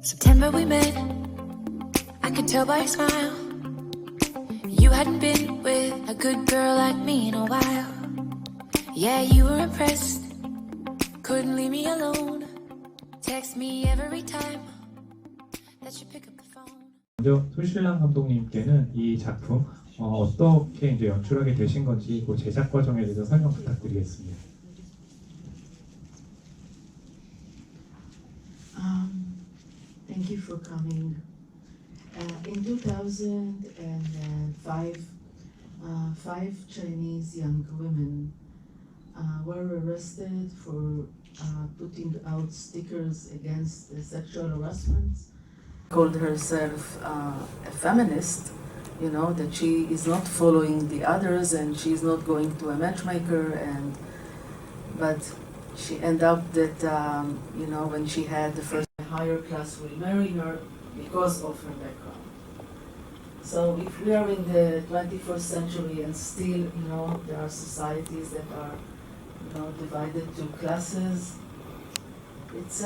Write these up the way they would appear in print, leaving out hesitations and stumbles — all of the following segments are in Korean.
September we met, I could tell by your smile. You hadn't been with a good girl like me in a while. Yeah, you were impressed, couldn't leave me alone. Text me every time that you pick up the phone. 먼저 손신랑 감독님께는 이 작품 어떻게 이제 연출하게 되신 건지 그 제작 과정에 대해서 설명 부탁드리겠습니다. Thank you for coming. In 2005, five Chinese young women were arrested for putting out stickers against the sexual harassment. Called herself a feminist, you know, that she is not following the others and she's not going to a matchmaker, but she ended up that, you know, when she had the first higher class will marry her because of her background. So if we are in the 21st century and still, you know, there are societies that are, you know, divided to classes, it's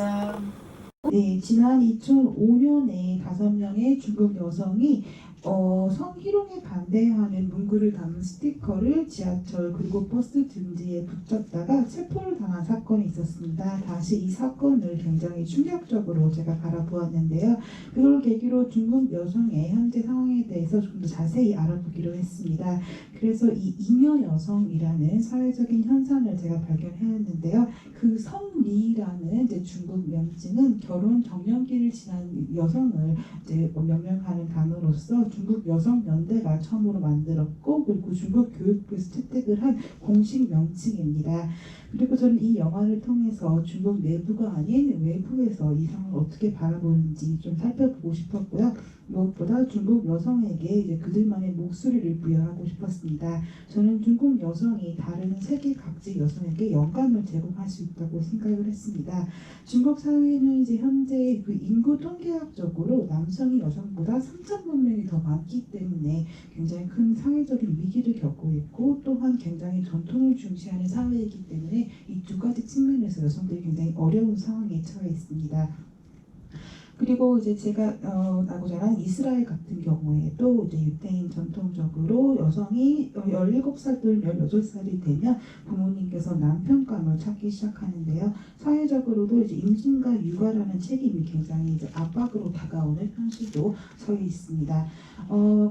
네, 지난 2005년에 5명의 중국 여성이 성희롱에 반대하는 문구를 담은 스티커를 지하철 그리고 버스 등지에 붙였다가 체포를 당한 사건이 있었습니다. 다시 이 사건을 굉장히 충격적으로 제가 바라보았는데요. 그걸 계기로 중국 여성의 현재 상황에 대해서 좀 더 자세히 알아보기로 했습니다. 그래서 이 잉여 여성이라는 사회적인 현상을 제가 발견했는데요. 그 성리라는 이제 중국 명칭은 결혼 정년기를 지난 여성을 이제 명명하는 단어로서 중국 여성연대가 처음으로 만들었고, 그리고 중국 교육부에서 채택을 한 공식 명칭입니다. 그리고 저는 이 영화를 통해서 중국 내부가 아닌 외부에서 이 상황을 어떻게 바라보는지 좀 살펴보고 싶었고요. 무엇보다 중국 여성에게 이제 그들만의 목소리를 부여하고 싶었습니다. 저는 중국 여성이 다른 세계 각지 여성에게 영감을 제공할 수 있다고 생각을 했습니다. 중국 사회는 이제 현재 그 인구 통계학적으로 남성이 여성보다 3,000만 명이 더 많기 때문에 굉장히 큰 사회적인 위기를 겪고 있고, 또한 굉장히 전통을 중시하는 사회이기 때문에 이 두 가지 측면에서 여성들이 굉장히 어려운 상황에 처해 있습니다. 그리고 이제 제가 나고자 하는 이스라엘 같은 경우에도 이제 유대인 전통적으로 여성이 17살 또는 18살이 되면 부모님께서 남편감을 찾기 시작하는데요. 사회적으로도 이제 임신과 육아라는 책임이 굉장히 이제 압박으로 다가오는 현실도 서해 있습니다.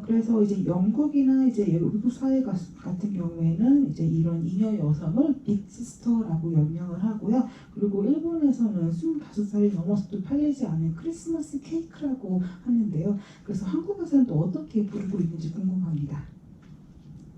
그래서 이제 영국이나 이제 외국 사회 같은 경우에는 이제 이런 잉여 여성을 빅시스터라고 명명을 하고요. 그리고 일본에서는 25살이 넘어서도 팔리지 않은 크리스마스 케이크라고 하는데요. 그래서 한국에서는 또 어떻게 부르고 있는지 궁금합니다.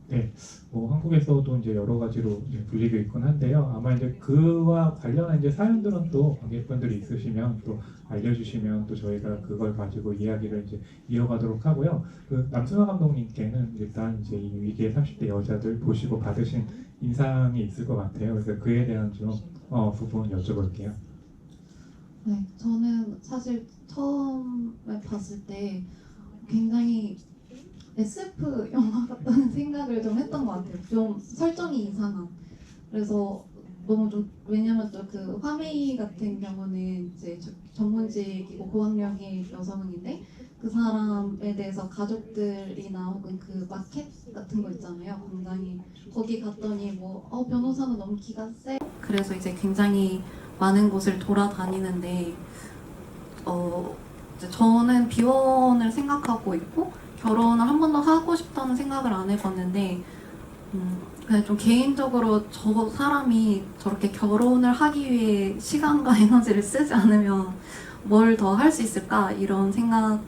네, 한국에서도 이제 여러 가지로 이제 불리고 있긴 한데요. 아마 이제 그와 관련한 이제 사연들은 또 관객분들이 있으시면 또 알려주시면 또 저희가 그걸 가지고 이야기를 이제 이어가도록 하고요. 그 남순아 감독님께는 일단 이제 이 위기의 30대 여자들 보시고 받으신 인상이 있을 것 같아요. 그래서 그에 대한 좀 부분 여쭤볼게요. 네, 저는 사실 처음에 봤을 때 굉장히 SF 영화 같다는 생각을 좀 했던 것 같아요. 좀 설정이 이상한. 그래서 너무 좀, 왜냐면 또 그 화메이 같은 경우는 이제 전문직이고 고학력의 여성인데 그 사람에 대해서 가족들이나 혹은 그 마켓 같은 거 있잖아요. 굉장히 거기 갔더니 변호사는 너무 기가 세. 그래서 이제 굉장히 많은 곳을 돌아다니는데 이제 저는 비혼을 생각하고 있고 결혼을 한 번도 하고 싶다는 생각을 안 해봤는데 그냥 좀 개인적으로 저 사람이 저렇게 결혼을 하기 위해 시간과 에너지를 쓰지 않으면 뭘 더 할 수 있을까 이런 생각을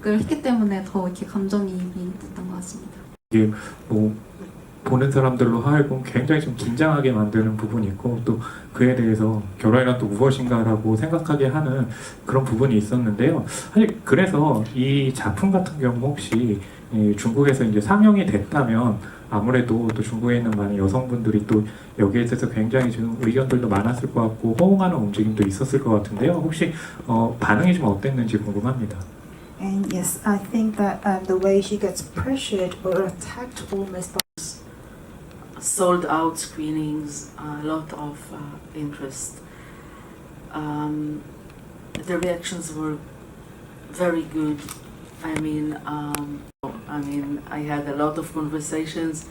했기 때문에 더 이렇게 감정이입이 됐던 것 같습니다. 이게 보는 사람들로 하여금 굉장히 좀 긴장하게 만드는 부분이 있고, 또 그에 대해서 결혼이란 또 무엇인가라고 생각하게 하는 그런 부분이 있었는데요. 사실 그래서 이 작품 같은 경우 혹시 중국에서 이제 상영이 됐다면 아무래도 또 중국에 있는 많은 여성분들이 또 여기에 대해서 굉장히 지금 의견들도 많았을 것 같고 호응하는 움직임도 있었을 것 같은데요. 혹시 반응이 좀 어땠는지 궁금합니다. And yes, I think that the way she gets pressured or attacked almost sold out screenings, a lot of interest. The reactions were very good. I mean, I had a lot of conversations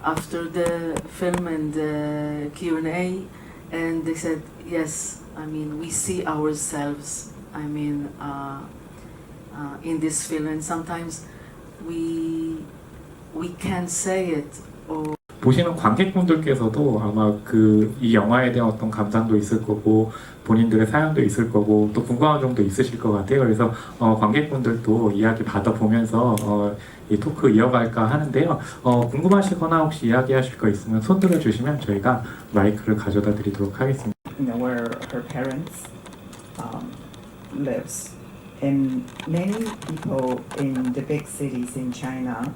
after the film and the Q&A, and they said, yes, I mean, we see ourselves, I mean, in this film, and sometimes we can't say it, or 보시는 관객분들께서도 아마 그 이 영화에 대한 어떤 감상도 있을 거고 본인들의 사연도 있을 거고 또 궁금한 점도 있으실 것 같아요. 그래서 관객분들도 이야기 받아보면서 이 토크 이어갈까 하는데요. 궁금하시거나 혹시 이야기하실 거 있으면 손 들어주시면 저희가 마이크를 가져다 드리도록 하겠습니다. where her parents lives. And many people in the big cities in China,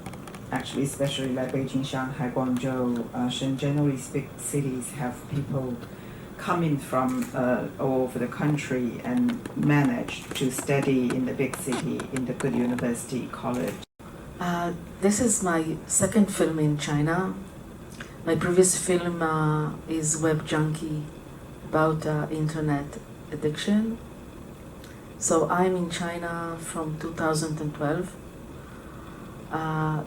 actually especially like Beijing, Shanghai, Guangzhou, Shenzhen, all these big cities have people coming from all over the country and manage to study in the big city, in the good university, college. this is my second film in China. My previous film is Web Junkie, about internet addiction. So I'm in China from 2012.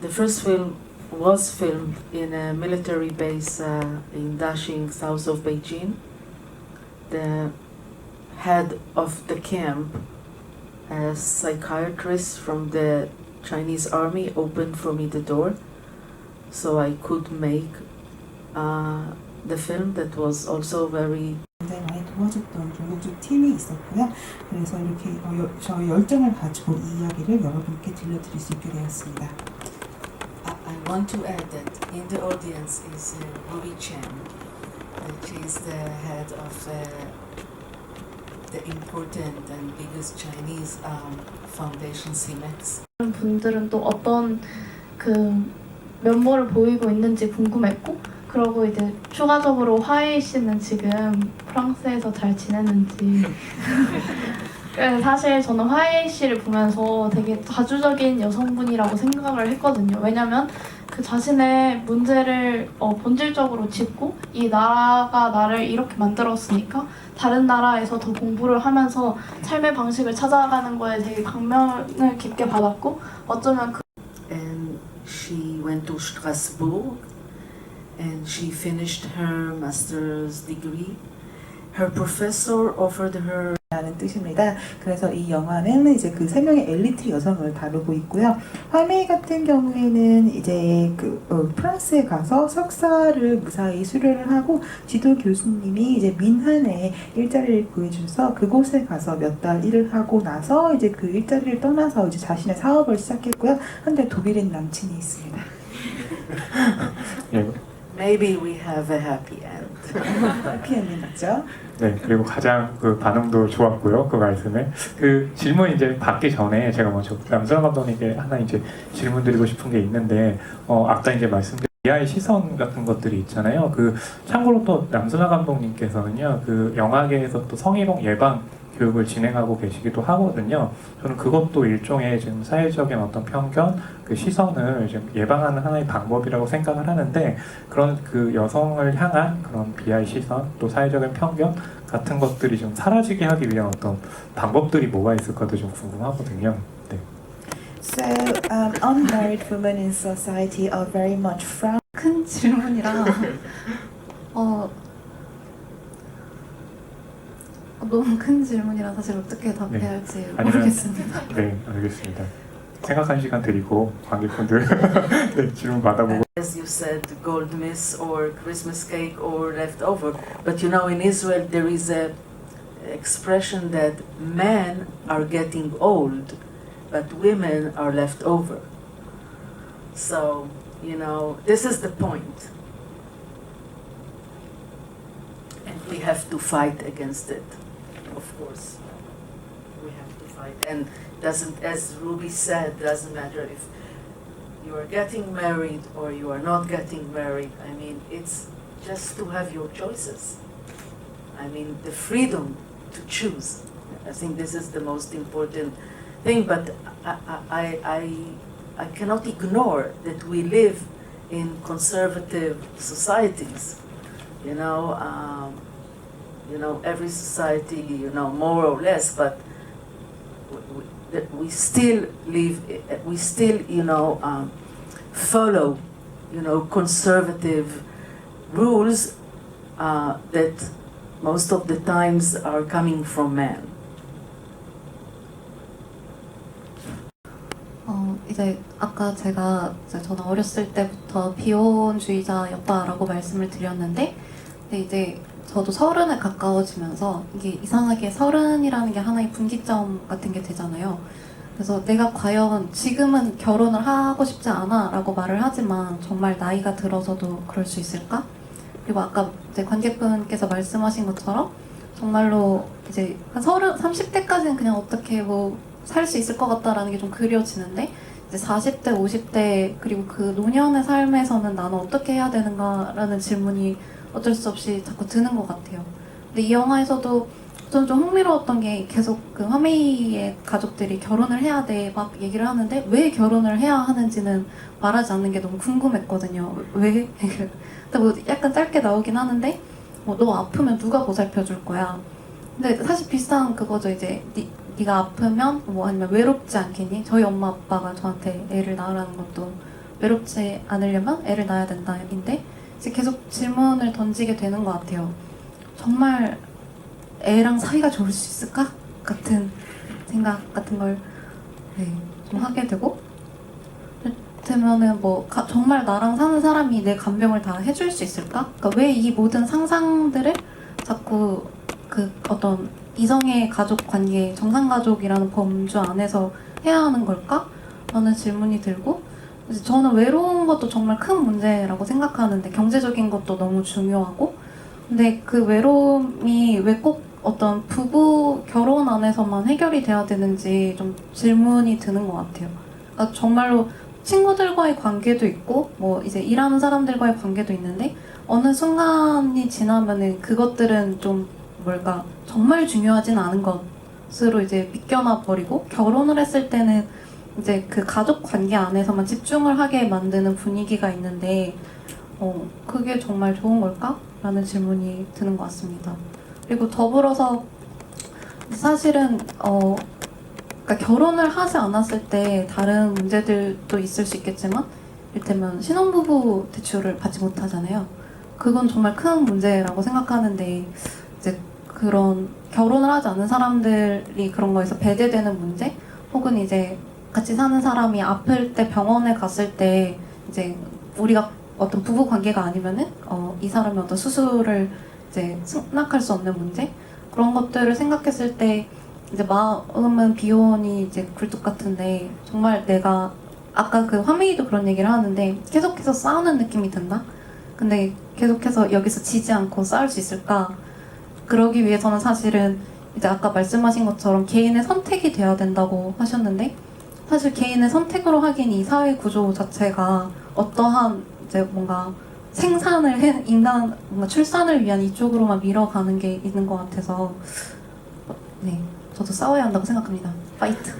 The first film was filmed in a military base in Daxing, south of Beijing. The head of the camp, a psychiatrist from the Chinese army, opened for me the door, so I could make the film that was also very 굉장히 많이 도와줬던 종국주 팀이 있었고요. 그래서 이렇게 저의 열정을 가지고 이 이야기를 여러분께 들려드릴 수 있게 되었습니다. I want to add that in the audience is Ruby Chen. She is the head of the important and biggest Chinese foundation, CIMEX. 다른 분들은 또 어떤 그 면모를 보이고 있는지 궁금했고, 그리고 이제 추가적으로 화이 씨는 지금 프랑스에서 잘 지내는지. 사실 저는 화이 씨를 보면서 되게 자주적인 여성분이라고 생각을 했거든요. 왜냐면 그 자신의 문제를 본질적으로 짚고 이 나라가 나를 이렇게 만들었으니까 다른 나라에서 더 공부를 하면서 삶의 방식을 찾아가는 거에 되게 감명을 깊게 받았고, 어쩌면 And she went to Strasbourg and she finished her master's degree. Her professor offered her 라는 뜻입니다. 그래서 이 영화는 이제 그 세 명의 엘리트 여성을 다루고 있고요. 화메이 같은 경우에는 이제 프랑스에 가서 석사를 무사히 수료를 하고 지도 교수님이 이제 민한에 일자리를 구해주셔서 그곳에 가서 몇 달 일을 하고 나서 이제 그 일자리를 떠나서 이제 자신의 사업을 시작했고요. 한데 독일인 남친이 있습니다. 예. Maybe we have a happy end. 해피엔딩 맞죠? 네, 그리고 가장 그 반응도 좋았고요. 그 말씀에 그 질문 이제 받기 전에 제가 먼저 남순아 감독님께 하나 이제 질문 드리고 싶은 게 있는데 아까 이제 말씀드린 비하의 시선 같은 것들이 있잖아요. 그 참고로 또 남순아 감독님께서는요, 그 영화계에서 또 성희롱 예방 교육을 진행하고 계시기도 하거든요. 저는 그것도 일종의 지금 사회적인 어떤 편견, 그 시선을 좀 예방하는 하나의 방법이라고 생각을 하는데, 그런 그 여성을 향한 그런 비하의 시선, 또 사회적인 편견 같은 것들이 좀 사라지게 하기 위한 어떤 방법들이 뭐가 있을까도 좀 궁금하거든요. 네. So, unmarried women in society are very much frowned. 큰 질문이라 너무 큰 질문이라 사실 어떻게 답해야 할지 모르겠습니다. 네, 알겠습니다. 생각한 시간 드리고 관객분들 네, 질문 받아보고. As you said, gold miss or Christmas cake or leftover. But you know, in Israel there is a expression that men are getting old, but women are left over. So, you know, this is the point. And we have to fight against it, of course. We have to fight. And doesn't, as Ruby said, doesn't matter if you are getting married or you are not getting married. I mean, it's just to have your choices. I mean, the freedom to choose. I think this is the most important thing, but I cannot ignore that we live in conservative societies. You know, every society, you know, more or less, but that we still live, we still, follow, conservative rules that most of the times are coming from men. 이제 아까 제가 저는 어렸을 때부터 비혼주의자였다라고 말씀을 드렸는데, 근데 이제 저도 30에 가까워지면서 이게 이상하게 30이라는 게 하나의 분기점 같은 게 되잖아요. 그래서 내가 과연 지금은 결혼을 하고 싶지 않아 라고 말을 하지만 정말 나이가 들어서도 그럴 수 있을까? 그리고 아까 이제 관객분께서 말씀하신 것처럼 정말로 이제 한 30대까지는 그냥 어떻게 살 수 있을 것 같다라는 게 좀 그려지는데, 이제 40대, 50대 그리고 그 노년의 삶에서는 나는 어떻게 해야 되는가라는 질문이 어쩔 수 없이 자꾸 드는 것 같아요. 근데 이 영화에서도 저는 좀 흥미로웠던 게 계속 그 화메이의 가족들이 결혼을 해야 돼 막 얘기를 하는데 왜 결혼을 해야 하는지는 말하지 않는 게 너무 궁금했거든요. 왜? 근데 약간 짧게 나오긴 하는데 너 아프면 누가 보살펴줄 거야? 근데 사실 비슷한 그거죠. 이제 네가 아프면 아니면 외롭지 않겠니? 저희 엄마 아빠가 저한테 애를 낳으라는 것도 외롭지 않으려면 애를 낳아야 된다인데 이제 계속 질문을 던지게 되는 것 같아요. 정말 애랑 사이가 좋을 수 있을까? 같은 생각 같은 걸 좀 하게 되고, 그러면은 정말 나랑 사는 사람이 내 간병을 다 해줄 수 있을까? 그러니까 왜 이 모든 상상들을 자꾸 그 어떤 이성의 가족 관계, 정상가족이라는 범주 안에서 해야 하는 걸까? 라는 질문이 들고, 이제 저는 외로운 것도 정말 큰 문제라고 생각하는데 경제적인 것도 너무 중요하고, 근데 그 외로움이 왜 꼭 어떤 부부 결혼 안에서만 해결이 돼야 되는지 좀 질문이 드는 것 같아요. 그러니까 정말로 친구들과의 관계도 있고 이제 일하는 사람들과의 관계도 있는데 어느 순간이 지나면은 그것들은 좀 정말 중요하진 않은 것으로 이제 비껴나 버리고, 결혼을 했을 때는 이제 그 가족 관계 안에서만 집중을 하게 만드는 분위기가 있는데 그게 정말 좋은 걸까? 라는 질문이 드는 것 같습니다. 그리고 더불어서 사실은 그러니까 결혼을 하지 않았을 때 다른 문제들도 있을 수 있겠지만, 이를테면 신혼부부 대출을 받지 못하잖아요. 그건 정말 큰 문제라고 생각하는데, 이제 그런 결혼을 하지 않은 사람들이 그런 거에서 배제되는 문제, 혹은 이제 같이 사는 사람이 아플 때 병원에 갔을 때 이제 우리가 어떤 부부 관계가 아니면은 이 사람이 어떤 수술을 이제 승낙할 수 없는 문제, 그런 것들을 생각했을 때 이제 마음은 비혼이 이제 굴뚝 같은데, 정말 내가 아까 그 화메이도 그런 얘기를 하는데 계속해서 싸우는 느낌이 든다. 근데 계속해서 여기서 지지 않고 싸울 수 있을까? 그러기 위해서는 사실은 이제 아까 말씀하신 것처럼 개인의 선택이 돼야 된다고 하셨는데, 사실 개인의 선택으로 하긴 이 사회 구조 자체가 어떠한 이제 뭔가 인간 뭔가 출산을 위한 이쪽으로만 밀어가는 게 있는 것 같아서 저도 싸워야 한다고 생각합니다. 파이트.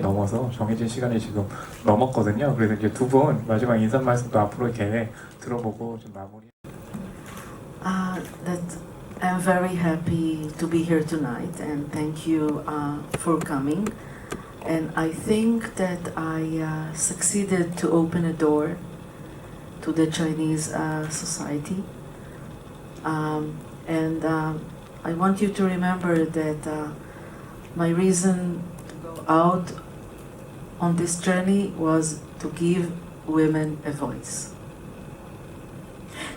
넘어서 정해진 시간이 지금 넘었거든요. 그래서 이제 두 분 마지막 인사 말씀도 앞으로 이렇게 들어보고 좀 마무리. That I'm very happy to be here tonight, and thank you for coming. And I think that I succeeded to open a door to the Chinese society. And I want you to remember that my reason to go out on this journey was to give women a voice.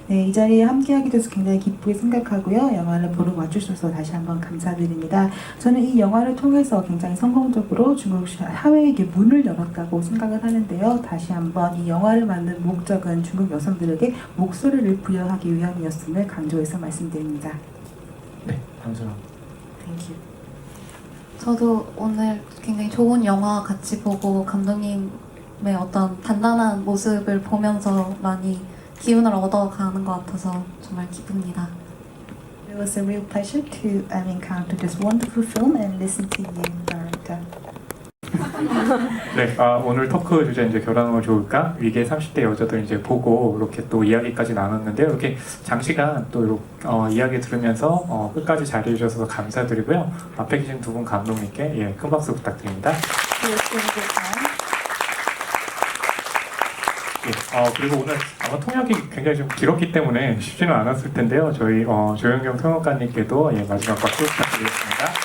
네, 이 자리에 함께하게 돼서 굉장히 기쁘게 생각하고요. 영화를 보러 와주셔서 다시 한번 감사드립니다. 저는 이 영화를 통해서 굉장히 성공적으로 중국 사회에게 문을 열었다고 생각을 하는데요. 다시 한번 이 영화를 만든 목적은 중국 여성들에게 목소리를 부여하기 위함이었음을 강조해서 말씀드립니다. 네, 감사합니다. Thank you. 저도 오늘 굉장히 좋은 영화 같이 보고 감독님의 어떤 단단한 모습을 보면서 많이 기운을 얻어가는 것 같아서 정말 기쁩니다. It was a real pleasure to encounter this wonderful film and listen to you, director. 네, 오늘 토크 주제 이제 결혼하면 좋을까? 위기의 30대 여자들 이제 보고 이렇게 또 이야기까지 나눴는데요. 이렇게 장시간 또 이렇게 이야기 들으면서 끝까지 자리해 주셔서 감사드리고요. 앞에 계신 두 분 감독님께 큰 박수 부탁드립니다. 그리고 오늘 아마 통역이 굉장히 좀 길었기 때문에 쉽지는 않았을 텐데요. 저희 조영경 통역가님께도 마지막 박수 부탁드리겠습니다.